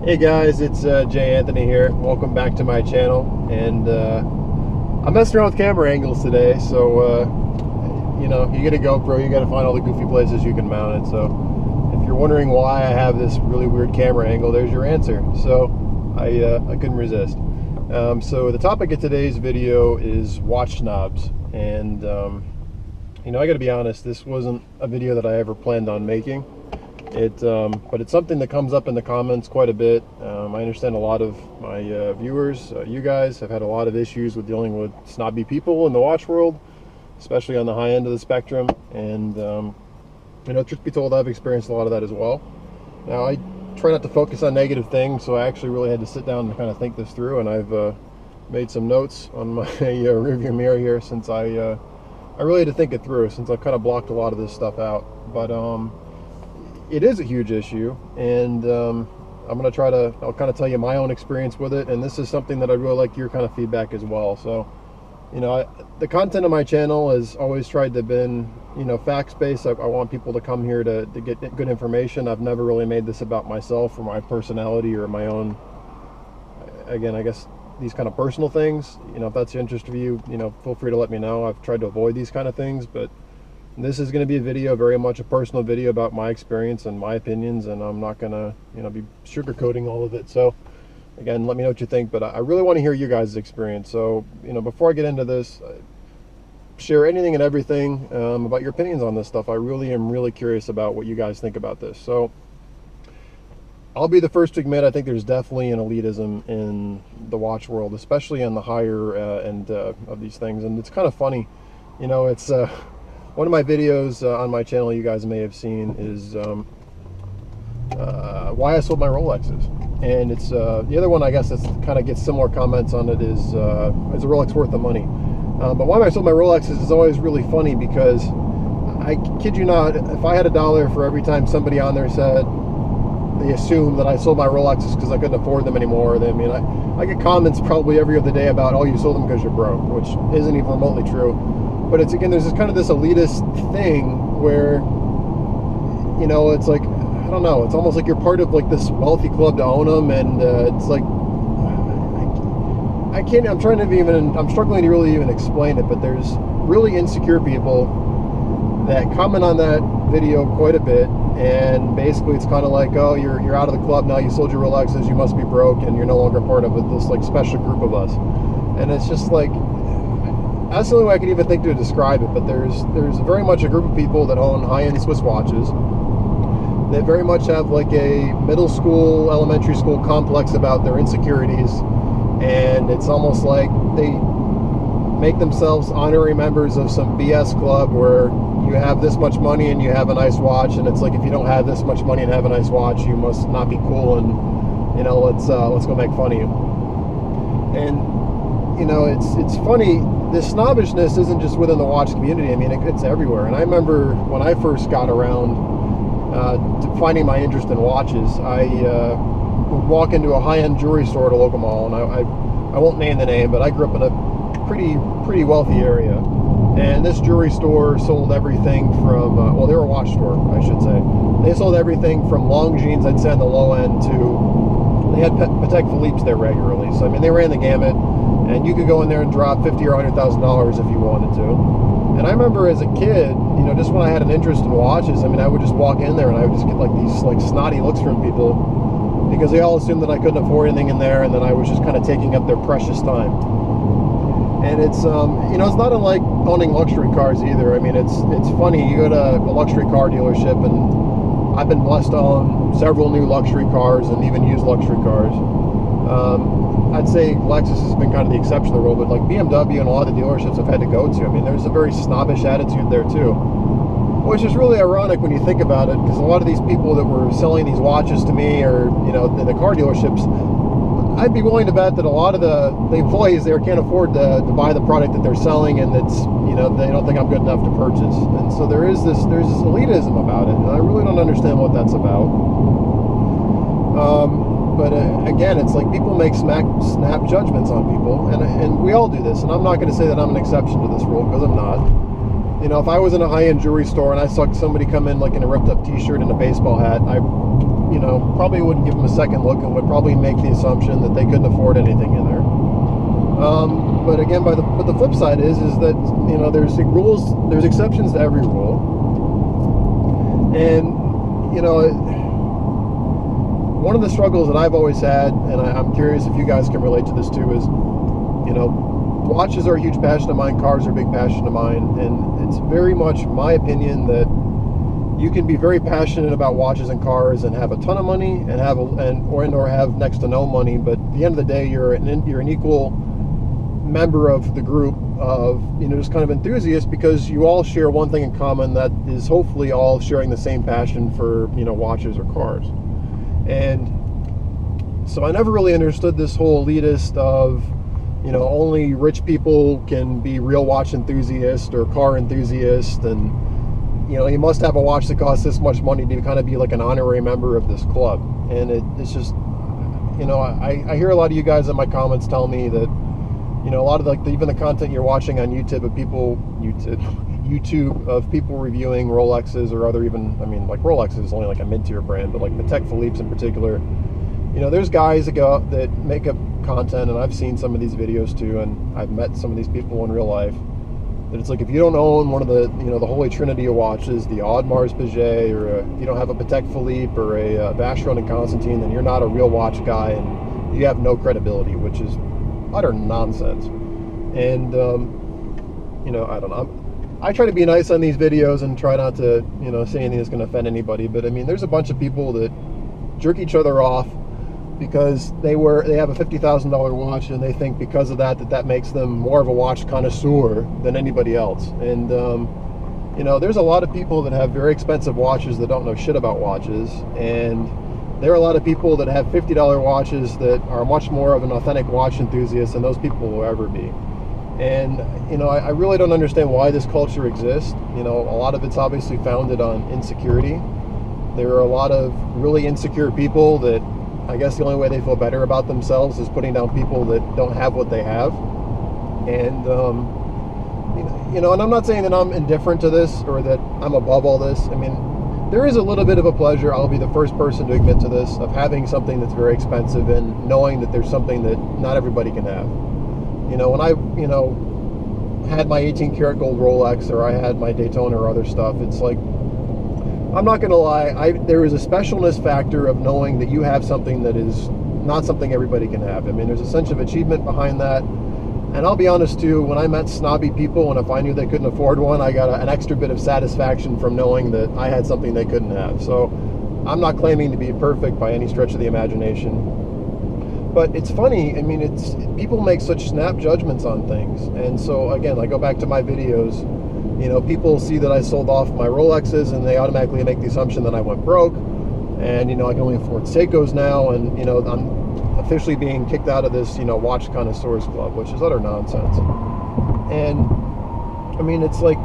Hey guys, it's J.Anthony here. Welcome back to my channel. And I'm messing around with camera angles today, so you know, you get a GoPro, you got to find all the goofy places you can mount it. So if you're wondering why I have this really weird camera angle, there's your answer. So I couldn't resist. So the topic of today's video is watch snobs, and you know, I got to be honest, this wasn't a video that I ever planned on making. But it's something that comes up in the comments quite a bit. I understand a lot of my viewers, you guys, have had a lot of issues with dealing with snobby people in the watch world, especially on the high end of the spectrum. And you know, truth be told, I've experienced a lot of that as well. Now, I try not to focus on negative things, so I actually really had to sit down and kind of think this through. And I've made some notes on my rearview mirror here, since I really had to think it through, since I've kind of blocked a lot of this stuff out. But it is a huge issue, and I'm going to I'll kind of tell you my own experience with it, and this is something that I'd really like your kind of feedback as well. So, you know, the content of my channel has always tried to have been, you know, facts-based. I want people to come here to get good information. I've never really made this about myself or my personality or my own, again, I guess, these kind of personal things. You know, if that's the interest of you, you know, feel free to let me know. I've tried to avoid these kind of things, but this is going to be a video, very much a personal video about my experience and my opinions, and I'm not going to, you know, be sugarcoating all of it. So again, let me know what you think, but I really want to hear you guys' experience. So, you know, before I get into this, share anything and everything about your opinions on this stuff. I really am really curious about what you guys think about this. So I'll be the first to admit, I think there's definitely an elitism in the watch world, especially on the higher end of these things. And it's kind of funny, you know, it's one of my videos on my channel you guys may have seen is why I sold my Rolexes. And it's the other one, I guess, that's kind of gets similar comments on it, is a Rolex worth the money? But why I sold my Rolexes is always really funny, because I kid you not, if I had $1 for every time somebody on there said they assumed that I sold my Rolexes because I couldn't afford them anymore, then, I mean, I get comments probably every other day about, oh, you sold them because you're broke, which isn't even remotely true. But it's, again, there's this kind of this elitist thing where, you know, it's like, I don't know, it's almost like you're part of like this wealthy club to own them, and it's like, I can't, I'm struggling to really even explain it, but there's really insecure people that comment on that video quite a bit, and basically it's kind of like, oh, you're out of the club now, you sold your Rolexes, you must be broke, and you're no longer part of this like special group of us. And it's just like, that's the only way I can even think to describe it. But there's very much a group of people that own high-end Swiss watches that very much have like a middle school, elementary school complex about their insecurities, and it's almost like they make themselves honorary members of some BS club where you have this much money and you have a nice watch, and it's like, if you don't have this much money and have a nice watch, you must not be cool, and, you know, let's go make fun of you. And, you know, it's funny, this snobbishness isn't just within the watch community. I mean, it's everywhere. And I remember when I first got around to finding my interest in watches, I would walk into a high-end jewelry store at a local mall, and I won't name the name, but I grew up in a pretty wealthy area. And this jewelry store sold everything from, well, they were a watch store, I should say. They sold everything from Longines, I'd say on the low end, to, they had Patek Philippe's there regularly. So, I mean, they ran the gamut. And you could go in there and drop $50,000 or $100,000 if you wanted to. And I remember as a kid, you know, just when I had an interest in watches, I mean, I would just walk in there and I would just get like these like snotty looks from people, because they all assumed that I couldn't afford anything in there, and then I was just kind of taking up their precious time. And it's, you know, it's not unlike owning luxury cars either. I mean, it's funny, you go to a luxury car dealership, and I've been blessed to own several new luxury cars and even used luxury cars. I'd say Lexus has been kind of the exception to the rule, but like BMW and a lot of the dealerships I've had to go to, I mean, there's a very snobbish attitude there too, which is really ironic when you think about it, because a lot of these people that were selling these watches to me, or, you know, the car dealerships, I'd be willing to bet that a lot of the employees there can't afford to buy the product that they're selling, and that's, you know, they don't think I'm good enough to purchase. And so there's this elitism about it, and I really don't understand what that's about. But again, it's like people make snap judgments on people, and we all do this, and I'm not going to say that I'm an exception to this rule, because I'm not. You know, if I was in a high-end jewelry store and I saw somebody come in like in a ripped up t-shirt and a baseball hat, you know, probably wouldn't give them a second look and would probably make the assumption that they couldn't afford anything in there. But again, but the flip side is that, you know, there's rules, there's exceptions to every rule. And, you know, one of the struggles that I've always had, and I'm curious if you guys can relate to this too, is, you know, watches are a huge passion of mine, cars are a big passion of mine, and it's very much my opinion that you can be very passionate about watches and cars and have a ton of money and or have next to no money, but at the end of the day, you're an equal member of the group of, you know, just kind of enthusiasts, because you all share one thing in common, that is hopefully all sharing the same passion for, you know, watches or cars. And so I never really understood this whole elitist of, you know, only rich people can be real watch enthusiasts or car enthusiasts, and, you know, you must have a watch that costs this much money to kind of be like an honorary member of this club. And it's just, you know, I hear a lot of you guys in my comments tell me that, you know, a lot of even the content you're watching on YouTube of people, YouTube of people reviewing Rolexes or other, even, I mean, like Rolex is only like a mid-tier brand, but like Patek Philippe's in particular, you know, there's guys that make up content, and I've seen some of these videos too, and I've met some of these people in real life, that it's like, if you don't own one of the, you know, the holy trinity of watches, the Audemars Piguet, or if you don't have a Patek Philippe or a Vacheron and Constantin, then you're not a real watch guy and you have no credibility, which is utter nonsense. And you know, I don't know, I try to be nice on these videos and try not to, you know, say anything that's going to offend anybody, but I mean, there's a bunch of people that jerk each other off because they have a $50,000 watch, and they think because of that makes them more of a watch connoisseur than anybody else. And you know, there's a lot of people that have very expensive watches that don't know shit about watches, and there are a lot of people that have $50 watches that are much more of an authentic watch enthusiast than those people will ever be. And, you know, I really don't understand why this culture exists. You know, a lot of it's obviously founded on insecurity. There are a lot of really insecure people that, I guess the only way they feel better about themselves is putting down people that don't have what they have. And, you know, and I'm not saying that I'm indifferent to this or that I'm above all this. I mean, there is a little bit of a pleasure, I'll be the first person to admit to this, of having something that's very expensive and knowing that there's something that not everybody can have. You know, when I, you know, had my 18 karat gold Rolex, or I had my Daytona or other stuff, it's like, I'm not going to lie, there is a specialness factor of knowing that you have something that is not something everybody can have. I mean, there's a sense of achievement behind that. And I'll be honest too, when I met snobby people, and if I knew they couldn't afford one, I got an extra bit of satisfaction from knowing that I had something they couldn't have. So I'm not claiming to be perfect by any stretch of the imagination. But it's funny, I mean, people make such snap judgments on things. And so again, I go back to my videos, you know, people see that I sold off my Rolexes and they automatically make the assumption that I went broke. And, you know, I can only afford Seikos now, and, you know, I'm officially being kicked out of this, you know, watch connoisseurs club, which is utter nonsense. And I mean, it's like,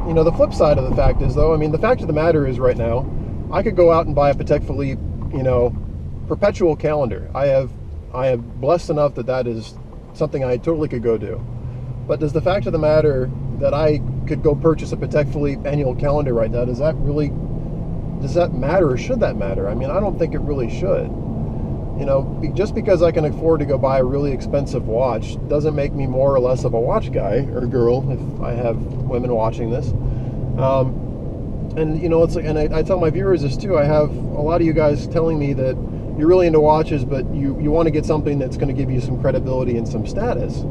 you know, the flip side of the fact is, though, I mean, the fact of the matter is, right now, I could go out and buy a Patek Philippe, you know, perpetual calendar. I am blessed enough that is something I totally could go do. But does the fact of the matter that I could go purchase a Patek Philippe annual calendar right now, does that matter, or should that matter? I mean, I don't think it really should. You know, just because I can afford to go buy a really expensive watch doesn't make me more or less of a watch guy or girl, if I have women watching this. And, you know, it's like, and I tell my viewers this too, I have a lot of you guys telling me that you're really into watches, but you want to get something that's going to give you some credibility and some status.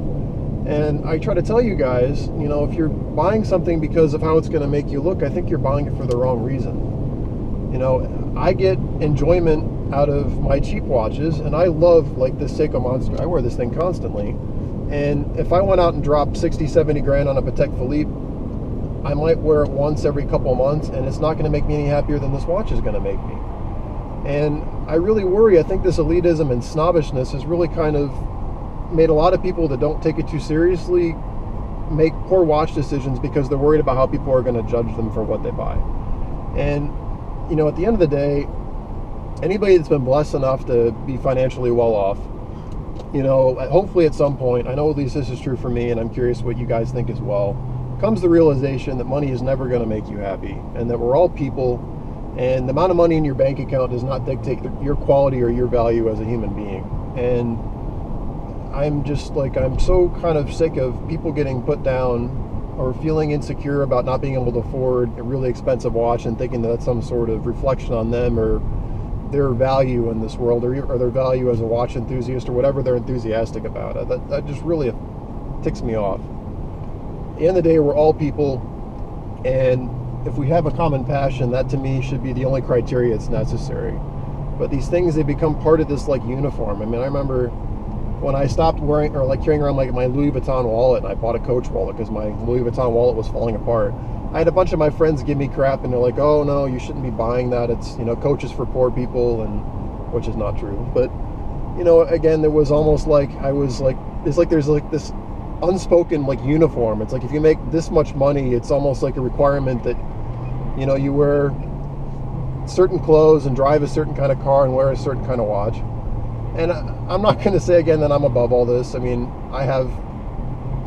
And I try to tell you guys, you know, if you're buying something because of how it's going to make you look, I think you're buying it for the wrong reason. You know, I get enjoyment out of my cheap watches, and I love, like, this Seiko Monster. I wear this thing constantly. And if I went out and dropped 60, 70 grand on a Patek Philippe, I might wear it once every couple of months, and it's not going to make me any happier than this watch is going to make me. And I really worry, I think this elitism and snobbishness has really kind of made a lot of people that don't take it too seriously make poor watch decisions because they're worried about how people are going to judge them for what they buy. And, you know, at the end of the day, anybody that's been blessed enough to be financially well off, you know, hopefully at some point, I know at least this is true for me, and I'm curious what you guys think as well, comes the realization that money is never going to make you happy, and that we're all people, And the amount of money in your bank account does not dictate your quality or your value as a human being. And I'm just like, I'm so kind of sick of people getting put down or feeling insecure about not being able to afford a really expensive watch and thinking that that's some sort of reflection on them or their value in this world, or their value as a watch enthusiast, or whatever they're enthusiastic about. That just really ticks me off. At the end of the day, we're all people, and if we have a common passion, that to me should be the only criteria that's necessary. But these things, they become part of this like uniform. I mean, I remember when I stopped wearing or like carrying around like my Louis Vuitton wallet, and I bought a Coach wallet because my Louis Vuitton wallet was falling apart. I had a bunch of my friends give me crap, and they're like, "Oh no, you shouldn't be buying that. It's, you know, Coach is for poor people," and which is not true. But you know, again, there was almost like I was like, there's like this unspoken like uniform. It's like if you make this much money, it's almost like a requirement that, you know, you wear certain clothes and drive a certain kind of car and wear a certain kind of watch. And I'm not going to say again that I'm above all this. I mean, I have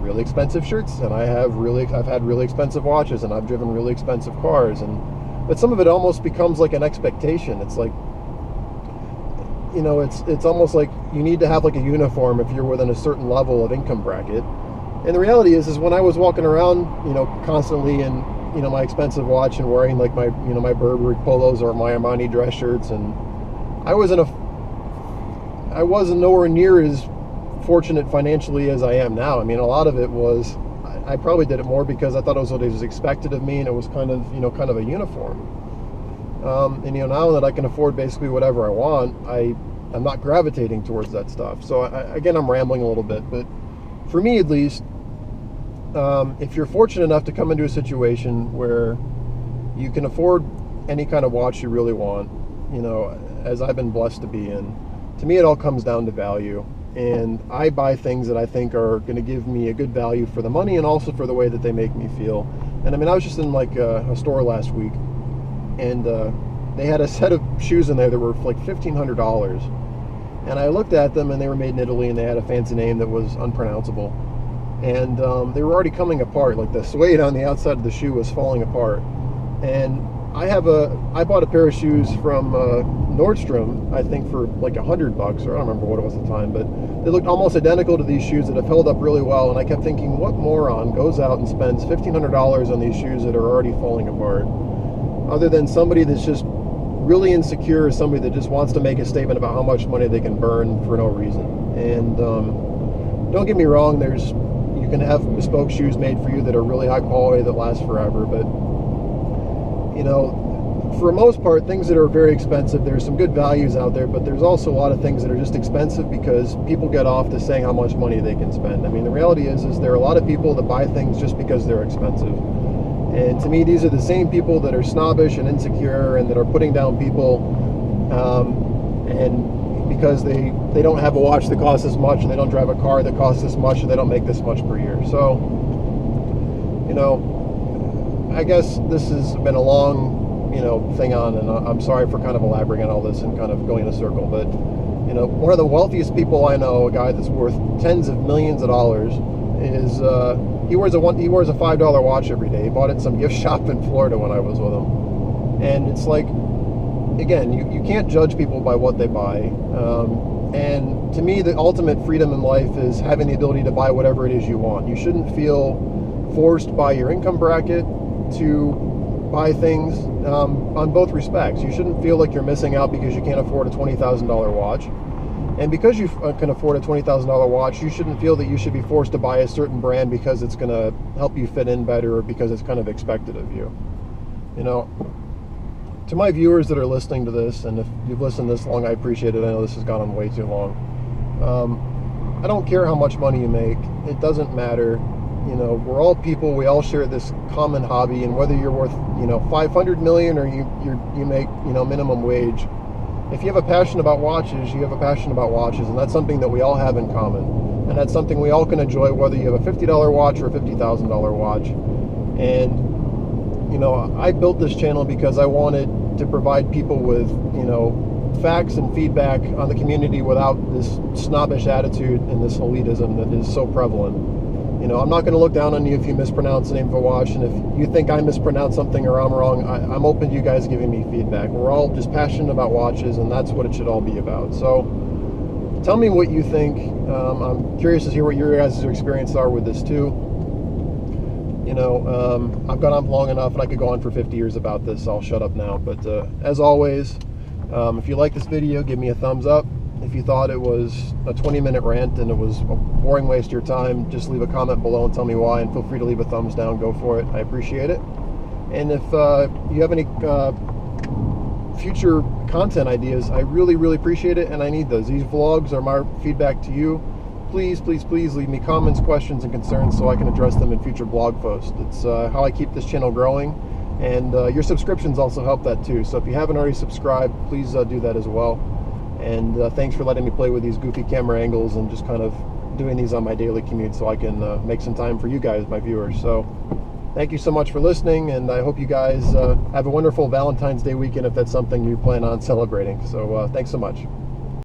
really expensive shirts, and I've had really expensive watches, and I've driven really expensive cars, but some of it almost becomes like an expectation. It's like, you know, it's almost like you need to have like a uniform if you're within a certain level of income bracket. And the reality is when I was walking around, you know, constantly in, you know, my expensive watch and wearing like my, you know, my Burberry polos or my Armani dress shirts, and I wasn't nowhere near as fortunate financially as I am now. I mean, a lot of it was, I probably did it more because I thought it was what was expected of me, and it was kind of, you know, kind of a uniform. And you know, now that I can afford basically whatever I want, I'm not gravitating towards that stuff. So again, I'm rambling a little bit, but for me at least, if you're fortunate enough to come into a situation where you can afford any kind of watch you really want, you know, as I've been blessed to be in, to me it all comes down to value. And I buy things that I think are going to give me a good value for the money and also for the way that they make me feel. And I mean, I was just in like a store last week, and they had a set of shoes in there that were like $1,500. And I looked at them, and they were made in Italy, and they had a fancy name that was unpronounceable. And they were already coming apart. Like the suede on the outside of the shoe was falling apart. And I bought a pair of shoes from Nordstrom, I think for like $100, or I don't remember what it was at the time, but they looked almost identical to these shoes that have held up really well. And I kept thinking, what moron goes out and spends $1,500 on these shoes that are already falling apart? Other than somebody that's just really insecure, or somebody that just wants to make a statement about how much money they can burn for no reason. And don't get me wrong, you can have bespoke shoes made for you that are really high quality that last forever, but you know, for the most part, things that are very expensive, there's some good values out there, but there's also a lot of things that are just expensive because people get off to saying how much money they can spend. I mean, the reality is there are a lot of people that buy things just because they're expensive. And to me, these are the same people that are snobbish and insecure and that are putting down people, and because they don't have a watch that costs as much, and they don't drive a car that costs this much, and they don't make this much per year. So, you know, I guess this has been a long, you know, thing on, and I'm sorry for kind of elaborating on all this and kind of going in a circle, but, you know, one of the wealthiest people I know, a guy that's worth tens of millions of dollars, is he wears a $5 watch every day. He bought it in some gift shop in Florida when I was with him. And it's like, again, you can't judge people by what they buy. And to me, the ultimate freedom in life is having the ability to buy whatever it is you want. You shouldn't feel forced by your income bracket to buy things on both respects. You shouldn't feel like you're missing out because you can't afford a $20,000 watch. And because you can afford a $20,000 watch, you shouldn't feel that you should be forced to buy a certain brand because it's going to help you fit in better or because it's kind of expected of you. You know, to my viewers that are listening to this, and if you've listened this long, I appreciate it. I know this has gone on way too long. I don't care how much money you make. It doesn't matter. You know, we're all people. We all share this common hobby, and whether you're worth, you know, 500 million or you make, you know, minimum wage, if you have a passion about watches, you have a passion about watches, and that's something that we all have in common. And that's something we all can enjoy, whether you have a $50 watch or a $50,000 watch. And, you know, I built this channel because I wanted to provide people with, you know, facts and feedback on the community without this snobbish attitude and this elitism that is so prevalent. You know, I'm not going to look down on you if you mispronounce the name of a watch, and if you think I mispronounced something or I'm wrong, I'm open to you guys giving me feedback. We're all just passionate about watches, and that's what it should all be about. So tell me what you think. I'm curious to hear what your guys' experiences are with this too. You know, I've gone on long enough, and I could go on for 50 years about this. I'll shut up now. But as always, if you like this video, give me a thumbs up. If you thought it was a 20-minute rant and it was a boring waste of your time, just leave a comment below and tell me why, and feel free to leave a thumbs down. Go for it. I appreciate it. And if you have any future content ideas, I really, really appreciate it, and I need those. These vlogs are my feedback to you. Please, please, please leave me comments, questions, and concerns so I can address them in future blog posts. It's how I keep this channel growing, and your subscriptions also help that too. So if you haven't already subscribed, please do that as well. And thanks for letting me play with these goofy camera angles and just kind of doing these on my daily commute so I can make some time for you guys, my viewers. So thank you so much for listening, and I hope you guys have a wonderful Valentine's Day weekend if that's something you plan on celebrating. So thanks so much.